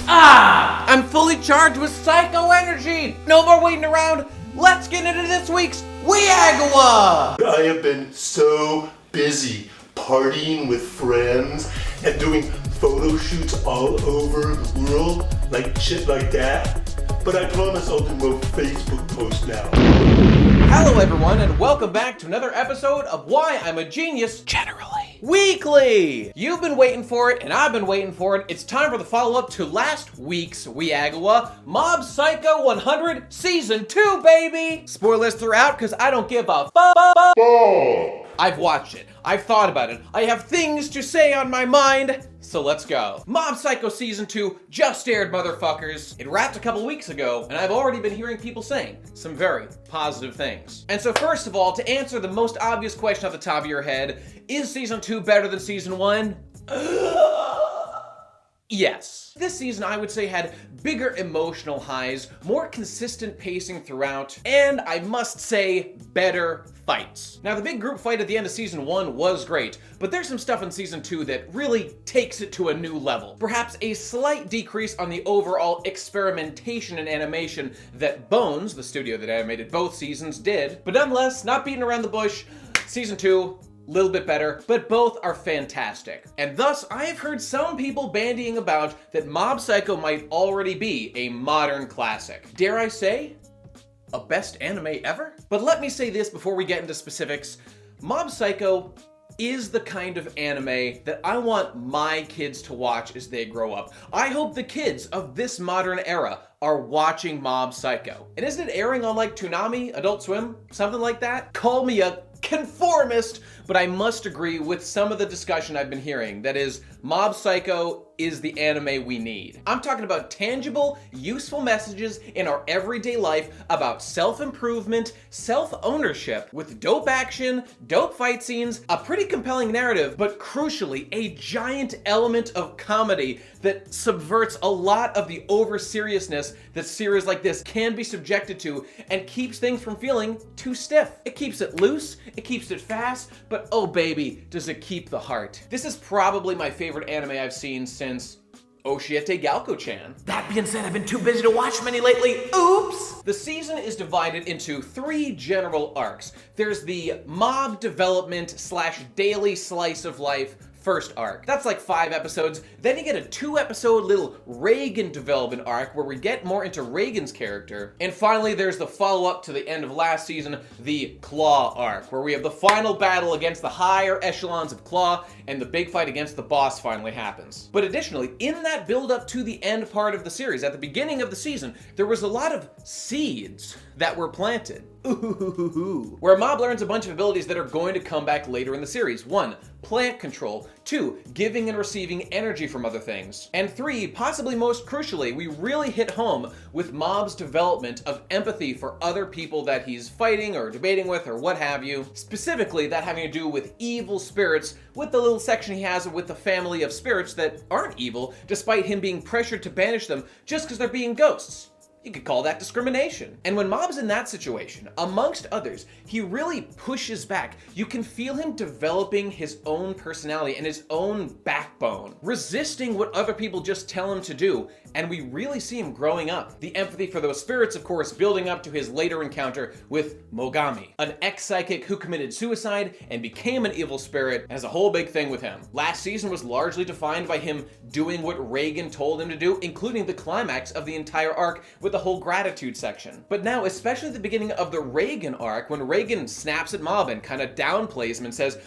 I'm fully charged with psycho energy! No more waiting around! Let's get into this week's WIAGW! I have been so busy partying with friends and doing photo shoots all over the world, like shit like that. But I promise I'll do more Facebook posts now. Hello everyone and welcome back to another episode of Why I'm a Genius Generally Weekly! You've been waiting for it and I've been waiting for it. It's time for the follow-up to last week's WIAGW, Mob Psycho 100 Season 2, baby! Spoilers throughout because I don't give a fuck. I've watched it, I've thought about it, I have things to say on my mind, so let's go. Mob Psycho Season 2 just aired, motherfuckers. It wrapped a couple weeks ago, and I've already been hearing people saying some very positive things. And so first of all, to answer the most obvious question off the top of your head, is Season 2 better than Season 1? Yes. This season, I would say, had bigger emotional highs, more consistent pacing throughout, and I must say, better fights. Now, the big group fight at the end of Season 1 was great, but there's some stuff in Season 2 that really takes it to a new level. Perhaps a slight decrease on the overall experimentation in animation that Bones, the studio that animated both seasons, did, but nonetheless, not beating around the bush, Season 2, little bit better, but both are fantastic. And thus, I have heard some people bandying about that Mob Psycho might already be a modern classic. Dare I say, a best anime ever? But let me say this before we get into specifics. Mob Psycho is the kind of anime that I want my kids to watch as they grow up. I hope the kids of this modern era are watching Mob Psycho. And isn't it airing on like Toonami, Adult Swim, something like that? Call me a conformist, but I must agree with some of the discussion I've been hearing. That is, Mob Psycho is the anime we need. I'm talking about tangible, useful messages in our everyday life about self-improvement, self-ownership, with dope action, dope fight scenes, a pretty compelling narrative, but crucially, a giant element of comedy that subverts a lot of the over-seriousness that series like this can be subjected to and keeps things from feeling too stiff. It keeps it loose, it keeps it fast, but oh baby, does it keep the heart. This is probably my favorite anime I've seen since Oshiete Galko-chan. That being said, I've been too busy to watch many lately. Oops! The season is divided into 3 general arcs. There's the mob development / daily slice of life first arc. That's like 5 episodes. Then you get a 2-episode little Reagan development arc where we get more into Reagan's character. And finally, there's the follow-up to the end of last season, the Claw arc, where we have the final battle against the higher echelons of Claw and the big fight against the boss finally happens. But additionally, in that build-up to the end part of the series, at the beginning of the season, there was a lot of seeds that were planted. Ooh, where Mob learns a bunch of abilities that are going to come back later in the series. 1, plant control. 2, giving and receiving energy from other things. And 3, possibly most crucially, we really hit home with Mob's development of empathy for other people that he's fighting or debating with or what have you. Specifically, that having to do with evil spirits, with the little section he has with the family of spirits that aren't evil, despite him being pressured to banish them just because they're being ghosts. You could call that discrimination. And when Mob's in that situation, amongst others, he really pushes back. You can feel him developing his own personality and his own backbone, resisting what other people just tell him to do, and we really see him growing up. The empathy for those spirits, of course, building up to his later encounter with Mogami, an ex-psychic who committed suicide and became an evil spirit, and has a whole big thing with him. Last season was largely defined by him doing what Reagan told him to do, including the climax of the entire arc with the whole gratitude section. But now, especially at the beginning of the Reagan arc, when Reagan snaps at Mob and kind of downplays him and says,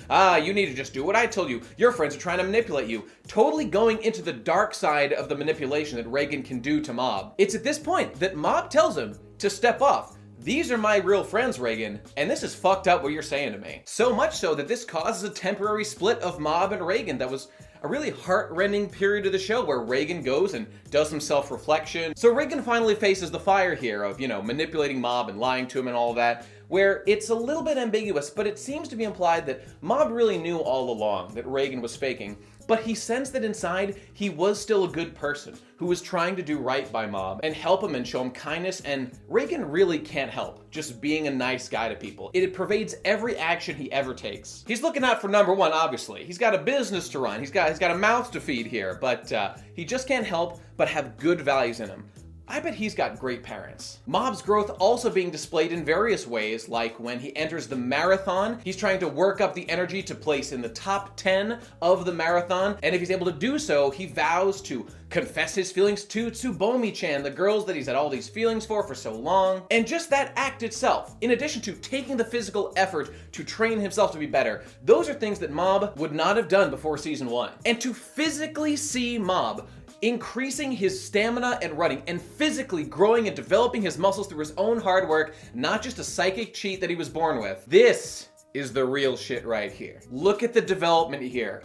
you need to just do what I told you. Your friends are trying to manipulate you. Totally going into the dark side of the manipulation that Reagan can do to Mob. It's at this point that Mob tells him to step off. These are my real friends, Reagan, and this is fucked up what you're saying to me. So much so that this causes a temporary split of Mob and Reagan that was a really heart-rending period of the show where Reagan goes and does some self-reflection. So Reagan finally faces the fire here of, manipulating Mob and lying to him and all that, where it's a little bit ambiguous, but it seems to be implied that Mob really knew all along that Reagan was faking, but he sensed that inside he was still a good person who was trying to do right by Mob and help him and show him kindness, and Reagan really can't help just being a nice guy to people. It pervades every action he ever takes. He's looking out for number one, obviously. He's got a business to run. He's got a mouth to feed here, but he just can't help but have good values in him. I bet he's got great parents. Mob's growth also being displayed in various ways, like when he enters the marathon, he's trying to work up the energy to place in the top 10 of the marathon, and if he's able to do so, he vows to confess his feelings to Tsubomi-chan, the girls that he's had all these feelings for so long. And just that act itself, in addition to taking the physical effort to train himself to be better, those are things that Mob would not have done before season 1. And to physically see Mob increasing his stamina and running, and physically growing and developing his muscles through his own hard work, not just a psychic cheat that he was born with. This is the real shit right here. Look at the development here.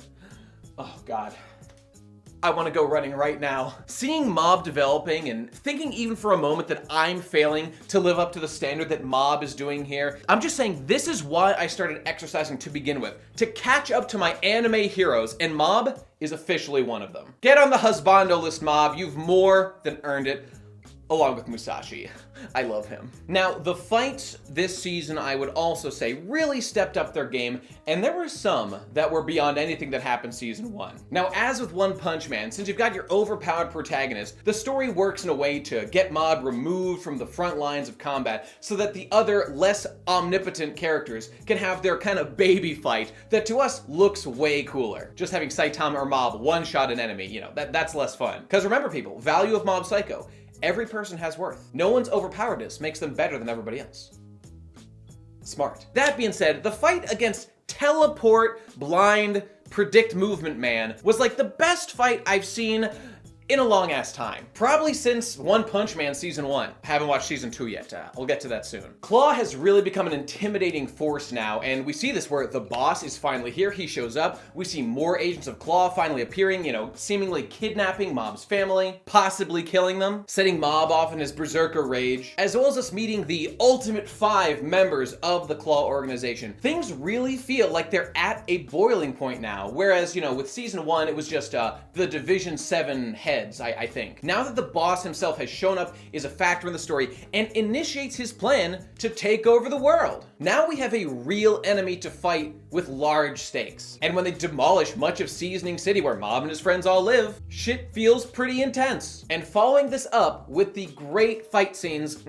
Oh God. I want to go running right now. Seeing Mob developing and thinking even for a moment that I'm failing to live up to the standard that Mob is doing here, I'm just saying this is why I started exercising to begin with, to catch up to my anime heroes, and Mob is officially one of them. Get on the husbando list, Mob. You've more than earned it, along with Musashi. I love him. Now, the fights this season, I would also say, really stepped up their game, and there were some that were beyond anything that happened season 1. Now, as with One Punch Man, since you've got your overpowered protagonist, the story works in a way to get Mob removed from the front lines of combat so that the other, less omnipotent characters can have their kind of baby fight that to us looks way cooler. Just having Saitama or Mob one-shot an enemy, you know, that's less fun. Because remember people, value of Mob Psycho. Every person has worth. No one's overpoweredness makes them better than everybody else. Smart. That being said, the fight against Teleport Blind Predict Movement Man was like the best fight I've seen in a long ass time. Probably since One Punch Man season 1. Haven't watched season 2 yet. We'll get to that soon. Claw has really become an intimidating force now, and we see this where the boss is finally here. He shows up. We see more agents of Claw finally appearing, you know, seemingly kidnapping Mob's family, possibly killing them, setting Mob off in his berserker rage, as well as us meeting the ultimate 5 members of the Claw organization. Things really feel like they're at a boiling point now, whereas, you know, with season 1, it was just the Division 7 head. I think. Now that the boss himself has shown up, is a factor in the story, and initiates his plan to take over the world. Now we have a real enemy to fight with large stakes. And when they demolish much of Seasoning City where Mob and his friends all live, shit feels pretty intense. And following this up with the great fight scenes,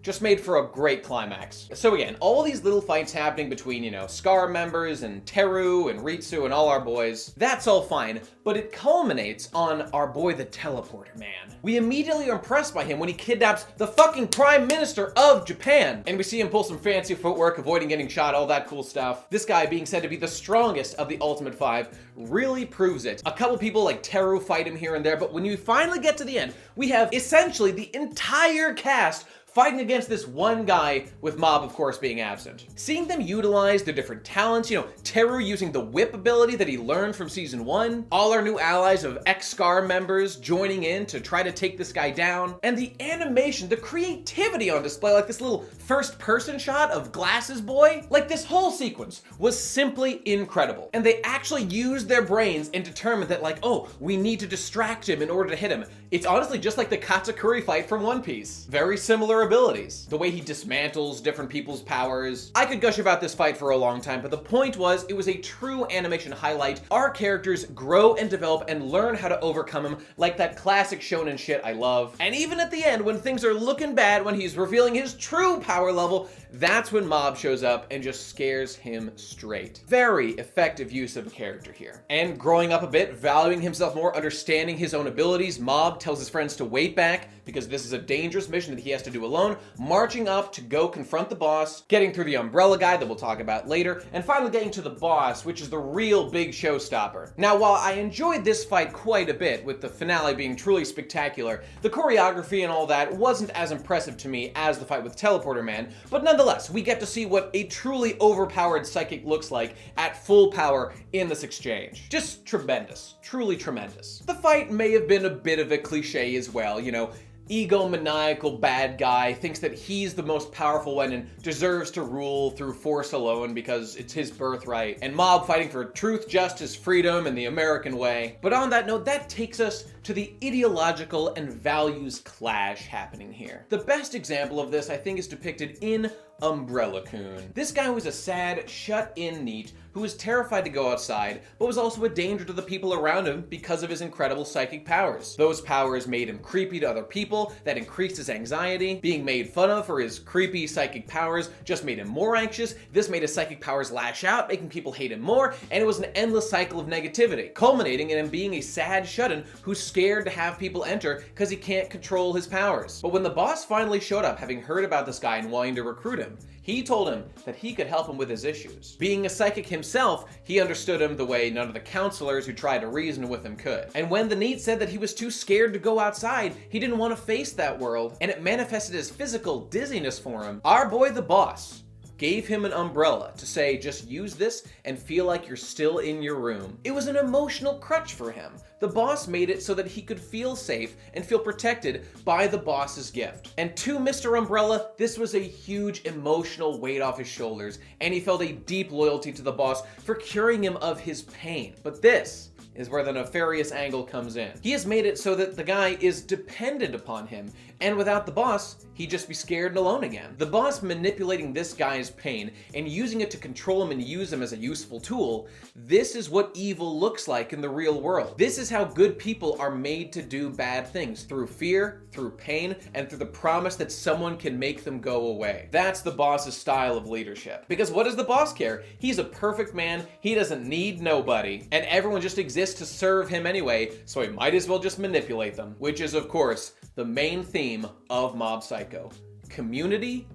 just made for a great climax. So again, all these little fights happening between, you know, Scar members and Teru and Ritsu and all our boys, that's all fine, but it culminates on our boy the Teleporter Man. We immediately are impressed by him when he kidnaps the fucking Prime Minister of Japan, and we see him pull some fancy footwork, avoiding getting shot, all that cool stuff. This guy being said to be the strongest of the Ultimate 5 really proves it. A couple people like Teru fight him here and there, but when you finally get to the end, we have essentially the entire cast fighting against this one guy, with Mob, of course, being absent. Seeing them utilize their different talents, you know, Teru using the whip ability that he learned from season 1, all our new allies of ex-Scar members joining in to try to take this guy down, and the animation, the creativity on display, like this little first-person shot of Glasses Boy, like this whole sequence was simply incredible. And they actually used their brains and determined that, like, oh, we need to distract him in order to hit him. It's honestly just like the Katakuri fight from One Piece. Very similar abilities. The way he dismantles different people's powers. I could gush about this fight for a long time, but the point was, it was a true animation highlight. Our characters grow and develop and learn how to overcome him, like that classic shonen shit I love. And even at the end, when things are looking bad, when he's revealing his true power level, that's when Mob shows up and just scares him straight. Very effective use of a character here. And growing up a bit, valuing himself more, understanding his own abilities, Mob tells his friends to wait back because this is a dangerous mission that he has to do alone, marching up to go confront the boss, getting through the umbrella guy that we'll talk about later, and finally getting to the boss, which is the real big showstopper. Now, while I enjoyed this fight quite a bit, with the finale being truly spectacular, the choreography and all that wasn't as impressive to me as the fight with Teleporter Man, but nonetheless, we get to see what a truly overpowered psychic looks like at full power in this exchange. Just tremendous. Truly tremendous. The fight may have been a bit of a cliche as well, you know, egomaniacal bad guy, thinks that he's the most powerful one and deserves to rule through force alone because it's his birthright, and Mob fighting for truth, justice, freedom, and the American way. But on that note, that takes us to the ideological and values clash happening here. The best example of this, I think, is depicted in Umbrella-kun. This guy was a sad, shut-in NEET who was terrified to go outside, but was also a danger to the people around him because of his incredible psychic powers. Those powers made him creepy to other people, that increased his anxiety. Being made fun of for his creepy psychic powers just made him more anxious. This made his psychic powers lash out, making people hate him more, and it was an endless cycle of negativity, culminating in him being a sad shut-in who's scared to have people enter because he can't control his powers. But when the boss finally showed up, having heard about this guy and wanting to recruit him, he told him that he could help him with his issues. Being a psychic himself, he understood him the way none of the counselors who tried to reason with him could. And when the NEET said that he was too scared to go outside, he didn't want to face that world, and it manifested as physical dizziness for him, our boy the boss gave him an umbrella to say, just use this and feel like you're still in your room. It was an emotional crutch for him. The boss made it so that he could feel safe and feel protected by the boss's gift. And to Mr. Umbrella, this was a huge emotional weight off his shoulders, and he felt a deep loyalty to the boss for curing him of his pain. But this is where the nefarious angle comes in. He has made it so that the guy is dependent upon him, and without the boss, he'd just be scared and alone again. The boss manipulating this guy's pain and using it to control him and use him as a useful tool, this is what evil looks like in the real world. This is how good people are made to do bad things, through fear, through pain, and through the promise that someone can make them go away. That's the boss's style of leadership. Because what does the boss care? He's a perfect man, he doesn't need nobody, and everyone just exists to serve him anyway, so he might as well just manipulate them. Which is, of course, the main theme of Mob Psycho. Community,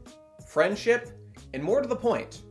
friendship, and more to the point,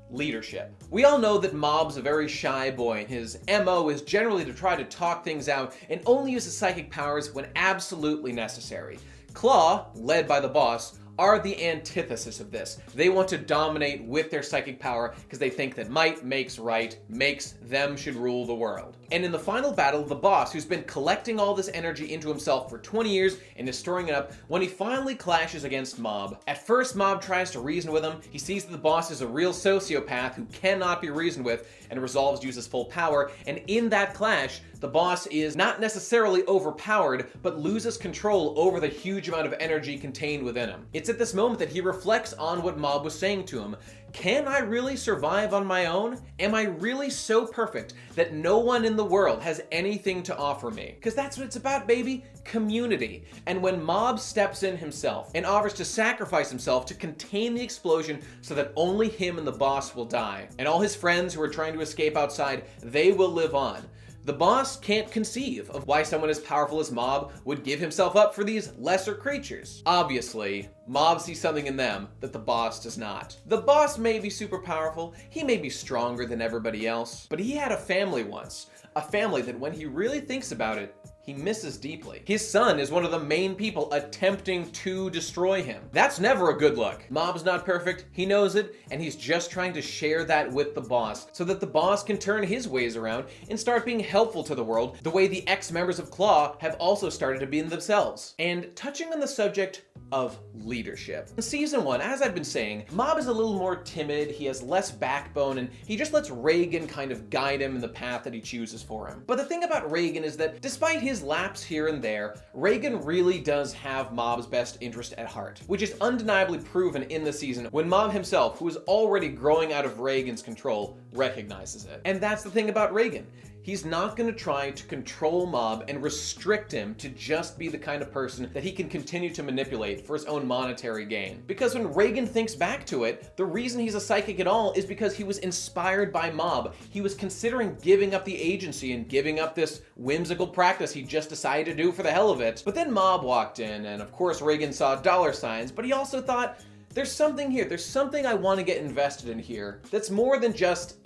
leadership. We all know that Mob's a very shy boy, and his MO is generally to try to talk things out and only use his psychic powers when absolutely necessary. Claw, led by the boss, are the antithesis of this. They want to dominate with their psychic power because they think that might makes right, makes them should rule the world. And in the final battle, the boss, who's been collecting all this energy into himself for 20 years and is storing it up, when he finally clashes against Mob. At first, Mob tries to reason with him. He sees that the boss is a real sociopath who cannot be reasoned with and resolves to use his full power. And in that clash, the boss is not necessarily overpowered, but loses control over the huge amount of energy contained within him. It's at this moment that he reflects on what Mob was saying to him. Can I really survive on my own? Am I really so perfect that no one in the world has anything to offer me? Because that's what it's about, baby. Community. And when Mob steps in himself and offers to sacrifice himself to contain the explosion so that only him and the boss will die, and all his friends who are trying to escape outside, they will live on. The boss can't conceive of why someone as powerful as Mob would give himself up for these lesser creatures. Obviously, Mob sees something in them that the boss does not. The boss may be super powerful, he may be stronger than everybody else, but he had a family once. A family that when he really thinks about it, he misses deeply. His son is one of the main people attempting to destroy him. That's never a good look. Mob's not perfect, he knows it, and he's just trying to share that with the boss so that the boss can turn his ways around and start being helpful to the world the way the ex-members of Claw have also started to be in themselves. And touching on the subject of leadership. In season 1, as I've been saying, Mob is a little more timid, he has less backbone, and he just lets Reagan kind of guide him in the path that he chooses for him. But the thing about Reagan is that despite his lapse here and there, Reagan really does have Mob's best interest at heart, which is undeniably proven in the season when Mob himself, who is already growing out of Reagan's control, recognizes it. And that's the thing about Reagan. He's not going to try to control Mob and restrict him to just be the kind of person that he can continue to manipulate for his own monetary gain. Because when Reagan thinks back to it, the reason he's a psychic at all is because he was inspired by Mob. He was considering giving up the agency and giving up this whimsical practice he just decided to do for the hell of it. But then Mob walked in, and of course Reagan saw dollar signs, but he also thought, there's something here, there's something I want to get invested in here that's more than just,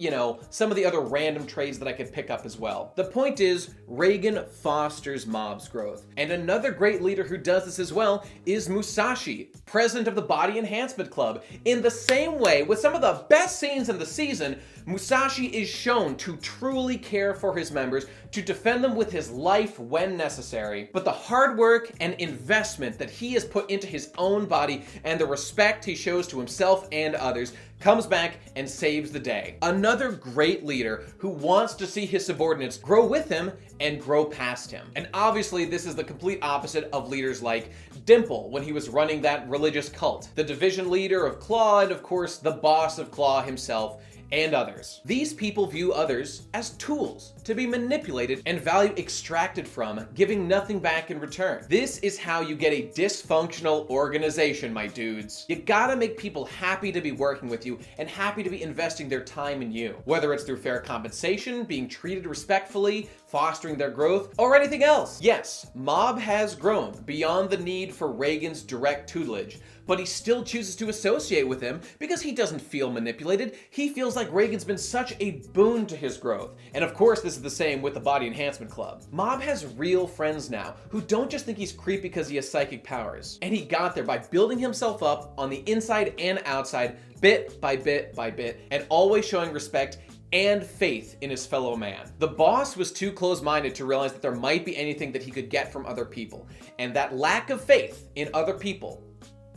some of the other random trades that I could pick up as well. The point is, Reagan fosters Mob's growth. And another great leader who does this as well is Musashi, president of the Body Enhancement Club. In the same way, with some of the best scenes in the season, Musashi is shown to truly care for his members, to defend them with his life when necessary, but the hard work and investment that he has put into his own body and the respect he shows to himself and others comes back and saves the day. Another great leader who wants to see his subordinates grow with him and grow past him. And obviously this is the complete opposite of leaders like Dimple when he was running that religious cult, the division leader of Claw, and of course the boss of Claw himself, and others. These people view others as tools to be manipulated and value extracted from, giving nothing back in return. This is how you get a dysfunctional organization, my dudes. You gotta make people happy to be working with you and happy to be investing their time in you. Whether it's through fair compensation, being treated respectfully, fostering their growth, or anything else. Yes, Mob has grown beyond the need for Reagan's direct tutelage, but he still chooses to associate with him because he doesn't feel manipulated. He feels like Reagan's been such a boon to his growth. And of course, this is the same with the Body Enhancement Club. Mob has real friends now who don't just think he's creepy because he has psychic powers. And he got there by building himself up on the inside and outside, bit by bit by bit, and always showing respect and faith in his fellow man. The boss was too close-minded to realize that there might be anything that he could get from other people. And that lack of faith in other people,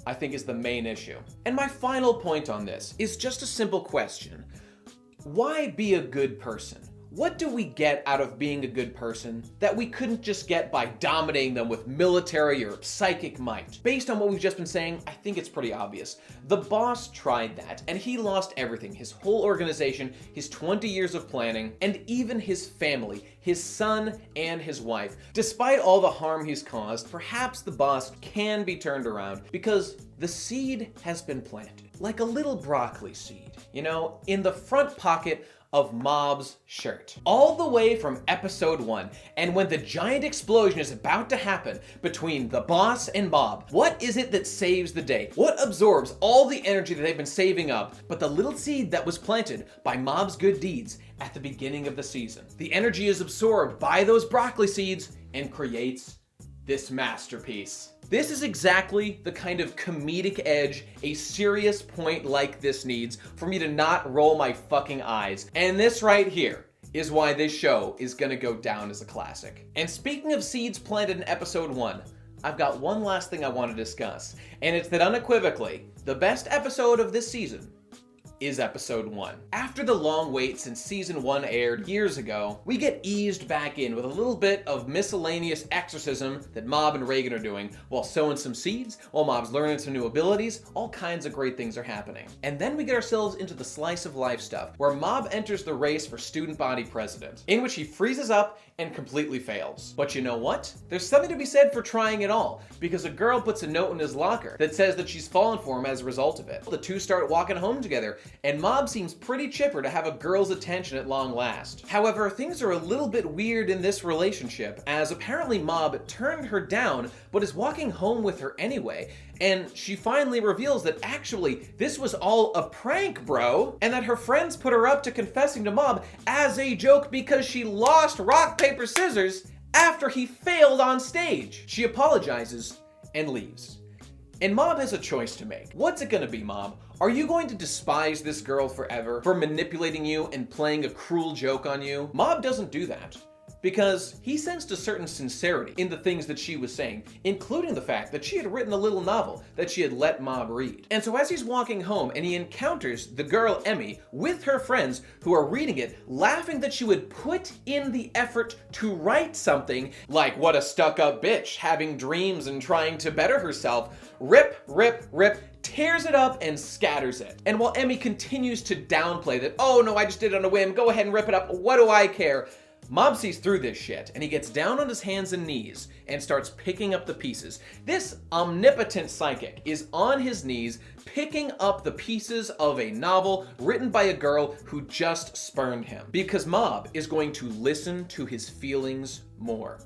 I think, is the main issue. And my final point on this is just a simple question. Why be a good person? What do we get out of being a good person that we couldn't just get by dominating them with military or psychic might? Based on what we've just been saying, I think it's pretty obvious. The boss tried that, and he lost everything. His whole organization, his 20 years of planning, and even his family, his son and his wife. Despite all the harm he's caused, perhaps the boss can be turned around because the seed has been planted. Like a little broccoli seed, you know, in the front pocket of Mob's shirt. All the way from episode 1, and when the giant explosion is about to happen between the boss and Mob, what is it that saves the day? What absorbs all the energy that they've been saving up but the little seed that was planted by Mob's good deeds at the beginning of the season? The energy is absorbed by those broccoli seeds and creates this masterpiece. This is exactly the kind of comedic edge a serious point like this needs for me to not roll my fucking eyes. And this right here is why this show is gonna go down as a classic. And speaking of seeds planted in episode 1, I've got one last thing I want to discuss, and it's that unequivocally, the best episode of this season is episode 1. After the long wait since season 1 aired years ago, we get eased back in with a little bit of miscellaneous exorcism that Mob and Reagan are doing while sowing some seeds, while Mob's learning some new abilities. All kinds of great things are happening. And then we get ourselves into the slice of life stuff, where Mob enters the race for student body president, in which he freezes up and completely fails. But you know what? There's something to be said for trying it all, because a girl puts a note in his locker that says that she's fallen for him as a result of it. The two start walking home together, and Mob seems pretty chipper to have a girl's attention at long last. However, things are a little bit weird in this relationship, as apparently Mob turned her down, but is walking home with her anyway, and she finally reveals that actually this was all a prank, bro, and that her friends put her up to confessing to Mob as a joke because she lost rock, paper, scissors after he failed on stage. She apologizes and leaves. And Mob has a choice to make. What's it gonna be, Mob? Are you going to despise this girl forever for manipulating you and playing a cruel joke on you? Mob doesn't do that, because he sensed a certain sincerity in the things that she was saying, including the fact that she had written a little novel that she had let Mob read. And so as he's walking home and he encounters the girl Emmy with her friends who are reading it, laughing that she would put in the effort to write something like what a stuck-up bitch, having dreams and trying to better herself, rip, tears it up and scatters it. And while Emmy continues to downplay that, oh no, I just did it on a whim, go ahead and rip it up, what do I care? Mob sees through this shit, and he gets down on his hands and knees and starts picking up the pieces. This omnipotent psychic is on his knees picking up the pieces of a novel written by a girl who just spurned him, because Mob is going to listen to his feelings more.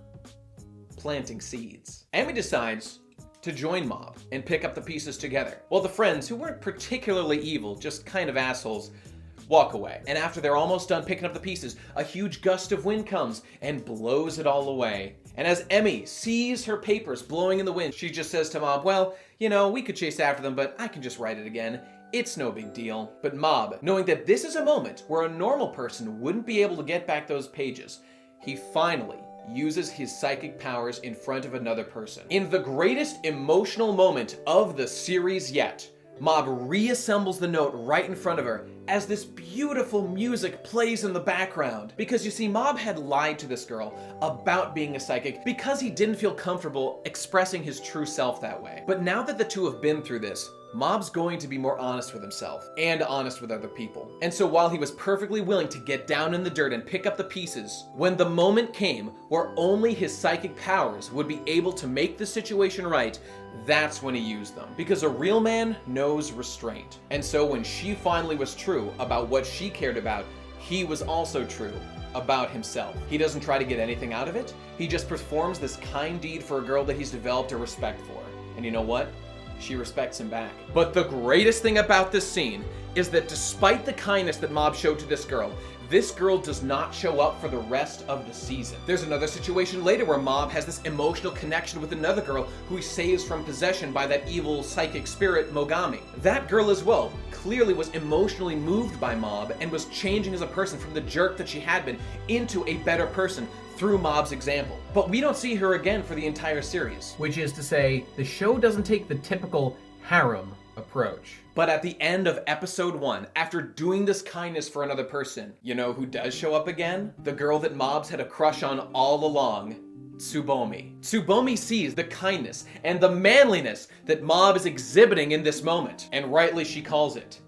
Planting seeds. Emmy decides to join Mob and pick up the pieces together, while the friends, who weren't particularly evil, just kind of assholes, walk away. And after they're almost done picking up the pieces, a huge gust of wind comes and blows it all away. And as Emmy sees her papers blowing in the wind, she just says to Mob, well, you know, we could chase after them, but I can just write it again. It's no big deal. But Mob, knowing that this is a moment where a normal person wouldn't be able to get back those pages, he finally uses his psychic powers in front of another person. In the greatest emotional moment of the series yet, Mob reassembles the note right in front of her as this beautiful music plays in the background. Because you see, Mob had lied to this girl about being a psychic because he didn't feel comfortable expressing his true self that way. But now that the two have been through this, Mob's going to be more honest with himself and honest with other people. And so while he was perfectly willing to get down in the dirt and pick up the pieces, when the moment came where only his psychic powers would be able to make the situation right, that's when he used them. Because a real man knows restraint. And so when she finally was true about what she cared about, he was also true about himself. He doesn't try to get anything out of it. He just performs this kind deed for a girl that he's developed a respect for. And you know what? She respects him back. But the greatest thing about this scene is that despite the kindness that Mob showed to this girl does not show up for the rest of the season. There's another situation later where Mob has this emotional connection with another girl who he saves from possession by that evil psychic spirit Mogami. That girl as well clearly was emotionally moved by Mob and was changing as a person from the jerk that she had been into a better person through Mob's example. But we don't see her again for the entire series. Which is to say, the show doesn't take the typical harem approach. But at the end of episode 1, after doing this kindness for another person, you know who does show up again? The girl that Mobs had a crush on all along, Tsubomi. Tsubomi sees the kindness and the manliness that Mob is exhibiting in this moment, and rightly she calls it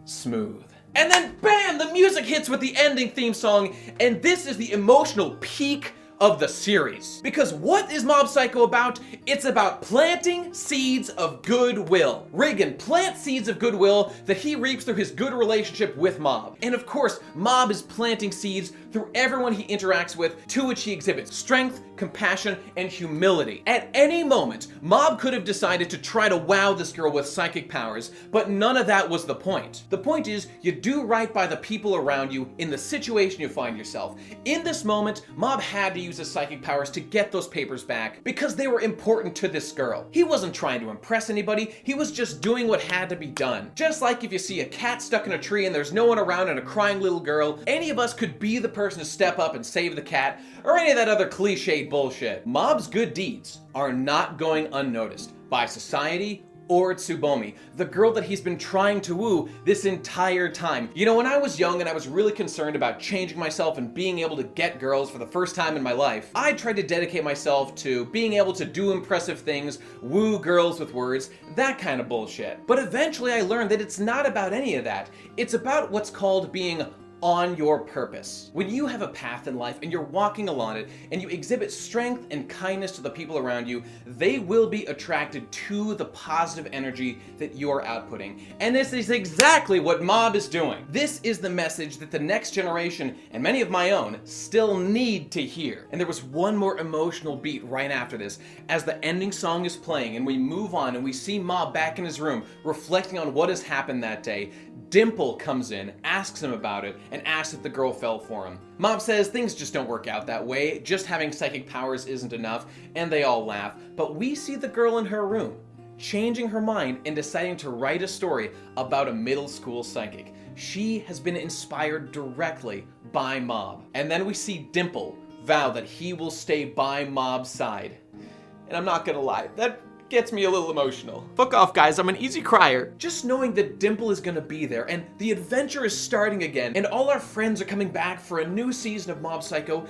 smooth. And then bam, the music hits with the ending theme song, and this is the emotional peak of the series. Because what is Mob Psycho about? It's about planting seeds of goodwill. Reagan plants seeds of goodwill that he reaps through his good relationship with Mob. And of course, Mob is planting seeds through everyone he interacts with, to which he exhibits strength, compassion, and humility. At any moment, Mob could have decided to try to wow this girl with psychic powers, but none of that was the point. The point is, you do right by the people around you in the situation you find yourself. In this moment, Mob had to use his psychic powers to get those papers back because they were important to this girl. He wasn't trying to impress anybody, he was just doing what had to be done. Just like if you see a cat stuck in a tree and there's no one around and a crying little girl, any of us could be the person to step up and save the cat, or any of that other cliched bullshit. Mob's good deeds are not going unnoticed by society or Tsubomi, the girl that he's been trying to woo this entire time. You know, when I was young and I was really concerned about changing myself and being able to get girls for the first time in my life, I tried to dedicate myself to being able to do impressive things, woo girls with words, that kind of bullshit. But eventually I learned that it's not about any of that. It's about what's called being on your purpose. When you have a path in life and you're walking along it and you exhibit strength and kindness to the people around you, they will be attracted to the positive energy that you're outputting. And this is exactly what Mob is doing. This is the message that the next generation, and many of my own, still need to hear. And there was one more emotional beat right after this, as the ending song is playing and we move on and we see Mob back in his room reflecting on what has happened that day. Dimple comes in, asks him about it, and asks if the girl fell for him. Mob says things just don't work out that way, just having psychic powers isn't enough, and they all laugh. But we see the girl in her room, changing her mind and deciding to write a story about a middle school psychic. She has been inspired directly by Mob. And then we see Dimple vow that he will stay by Mob's side. And I'm not gonna lie, that gets me a little emotional. Fuck off, guys, I'm an easy crier. Just knowing that Dimple is gonna be there and the adventure is starting again and all our friends are coming back for a new season of Mob Psycho,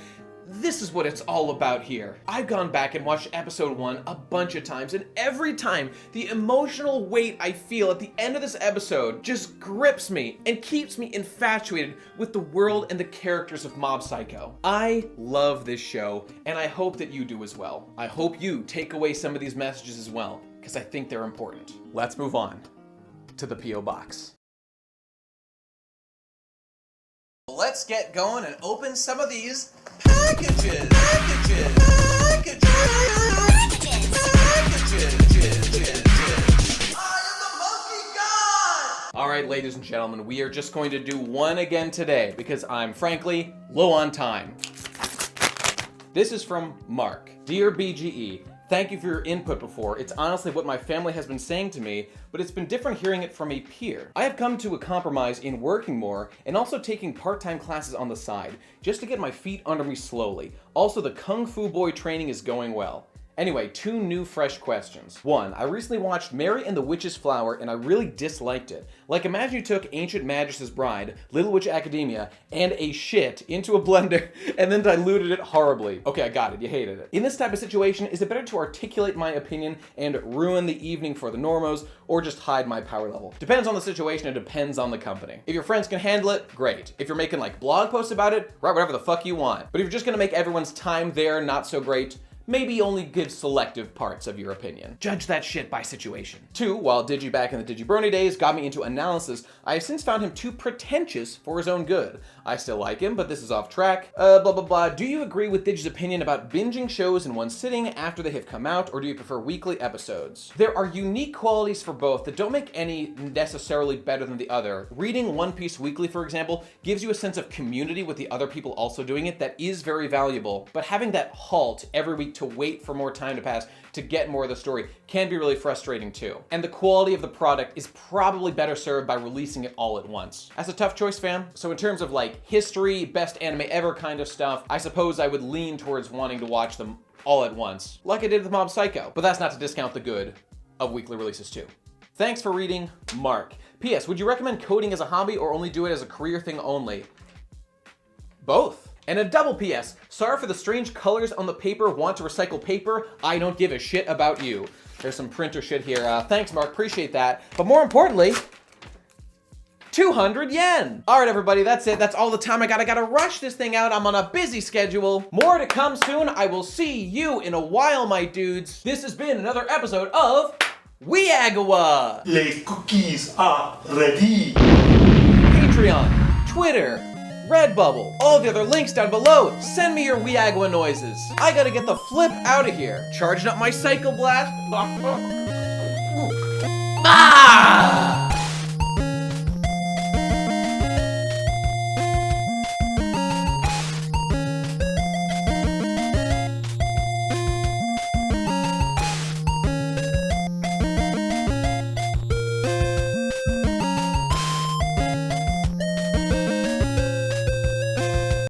this is what it's all about here. I've gone back and watched episode 1 a bunch of times, and every time the emotional weight I feel at the end of this episode just grips me and keeps me infatuated with the world and the characters of Mob Psycho. I love this show, and I hope that you do as well. I hope you take away some of these messages as well, because I think they're important. Let's move on to the P.O. Box. Let's get going and open some of these packages. I am the monkey god! Alright, ladies and gentlemen, we are just going to do one again today because I'm frankly low on time. This is from Mark. Dear BGE, Thank you for your input before. It's honestly what my family has been saying to me, but it's been different hearing it from a peer. I have come to a compromise in working more and also taking part-time classes on the side, just to get my feet under me slowly. Also, the Kung Fu Boy training is going well. Anyway, 2 new fresh questions. 1, I recently watched Mary and the Witch's Flower and I really disliked it. Like, imagine you took Ancient Magus' Bride, Little Witch Academia, and a shit into a blender and then diluted it horribly. Okay, I got it, you hated it. In this type of situation, is it better to articulate my opinion and ruin the evening for the normos, or just hide my power level? Depends on the situation, it depends on the company. If your friends can handle it, great. If you're making like blog posts about it, write whatever the fuck you want. But if you're just gonna make everyone's time there not so great, maybe only give selective parts of your opinion. Judge that shit by situation. 2, while Digi back in the Digibrony days got me into analysis, I have since found him too pretentious for his own good. I still like him, but this is off track. Blah blah blah. Do you agree with Digi's opinion about binging shows in one sitting after they have come out, or do you prefer weekly episodes? There are unique qualities for both that don't make any necessarily better than the other. Reading One Piece weekly, for example, gives you a sense of community with the other people also doing it that is very valuable, but having that halt every week to wait for more time to pass to get more of the story can be really frustrating too. And the quality of the product is probably better served by releasing it all at once. That's a tough choice, fam. So in terms of like history, best anime ever kind of stuff, I suppose I would lean towards wanting to watch them all at once, like I did with Mob Psycho. But that's not to discount the good of weekly releases too. Thanks for reading, Mark. P.S. Would you recommend coding as a hobby or only do it as a career thing only? Both. And a double PS, sorry for the strange colors on the paper, want to recycle paper, I don't give a shit about you. There's some printer shit here. Thanks, Mark, appreciate that. But more importantly, 200 yen. All right, everybody, that's it. That's all the time I got. I gotta rush this thing out. I'm on a busy schedule. More to come soon. I will see you in a while, my dudes. This has been another episode of WIAGW. Les cookies are ready. Patreon, Twitter, Redbubble, all the other links down below. Send me your WIAGW noises. I gotta get the flip out of here. Charging up my Cycle Blast.